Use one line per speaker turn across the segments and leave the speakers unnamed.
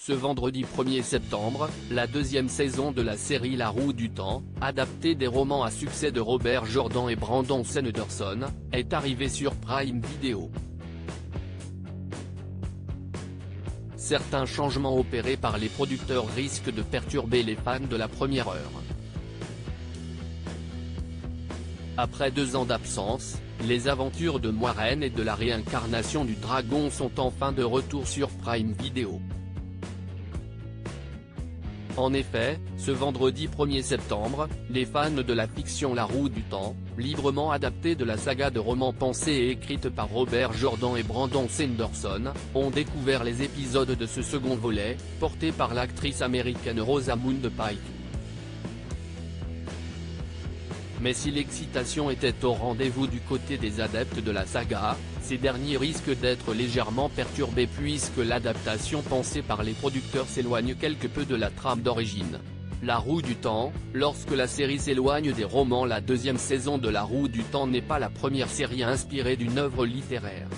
ce vendredi 1er septembre, la deuxième saison de la série La Roue du Temps, adaptée des romans à succès de Robert Jordan et Brandon Sanderson, est arrivée sur Prime Video. Certains changements opérés par les producteurs risquent de perturber les fans de la première heure. Après 2 ans d'absence, les aventures de Moiraine et de la réincarnation du dragon sont enfin de retour sur Prime Video. En effet, ce vendredi 1er septembre, les fans de la fiction La Roue du Temps, librement adaptée de la saga de romans pensée et écrite par Robert Jordan et Brandon Sanderson, ont découvert les épisodes de ce second volet, porté par l'actrice américaine Rosamund Pike. Mais si l'excitation était au rendez-vous du côté des adeptes de la saga, ces derniers risquent d'être légèrement perturbés puisque l'adaptation pensée par les producteurs s'éloigne quelque peu de la trame d'origine. La Roue du Temps, lorsque la série s'éloigne des romans, la deuxième saison de La Roue du Temps n'est pas la première série inspirée d'une œuvre littéraire.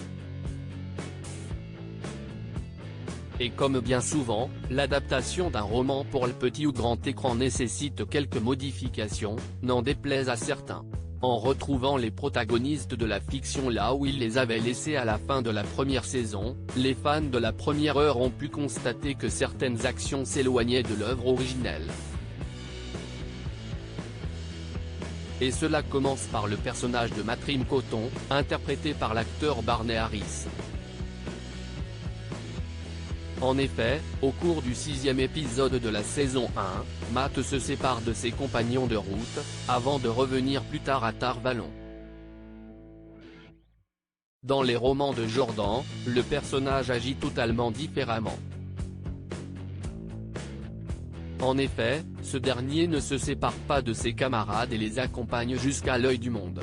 Et comme bien souvent, l'adaptation d'un roman pour le petit ou grand écran nécessite quelques modifications, n'en déplaise à certains. En retrouvant les protagonistes de la fiction là où il les avait laissés à la fin de la première saison, les fans de la première heure ont pu constater que certaines actions s'éloignaient de l'œuvre originelle. Et cela commence par le personnage de Matrim Coton, interprété par l'acteur Barney Harris. En effet, au cours du 6e épisode de la saison 1, Matt se sépare de ses compagnons de route, avant de revenir plus tard à Tar Valon. Dans les romans de Jordan, le personnage agit totalement différemment. En effet, ce dernier ne se sépare pas de ses camarades et les accompagne jusqu'à l'œil du monde.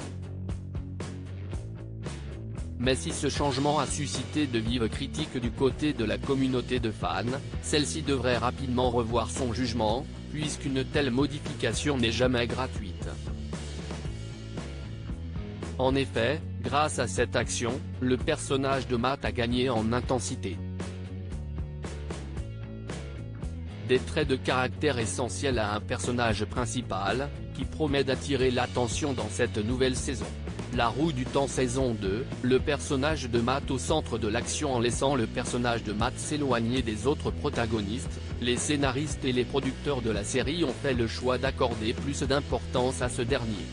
Mais si ce changement a suscité de vives critiques du côté de la communauté de fans, celle-ci devrait rapidement revoir son jugement, puisqu'une telle modification n'est jamais gratuite. En effet, grâce à cette action, le personnage de Matt a gagné en intensité. Des traits de caractère essentiels à un personnage principal, qui promet d'attirer l'attention dans cette nouvelle saison. La Roue du Temps saison 2, le personnage de Matt au centre de l'action. En laissant le personnage de Matt s'éloigner des autres protagonistes, les scénaristes et les producteurs de la série ont fait le choix d'accorder plus d'importance à ce dernier.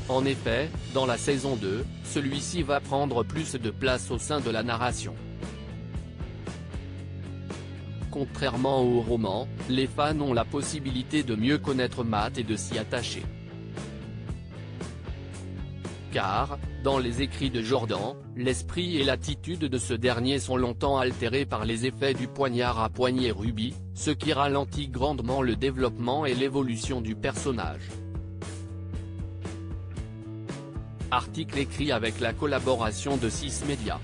En effet, dans la saison 2, celui-ci va prendre plus de place au sein de la narration. Contrairement au roman, les fans ont la possibilité de mieux connaître Matt et de s'y attacher. Car, dans les écrits de Jordan, l'esprit et l'attitude de ce dernier sont longtemps altérés par les effets du poignard à poignée rubis, ce qui ralentit grandement le développement et l'évolution du personnage. Article écrit avec la collaboration de 6 Médias.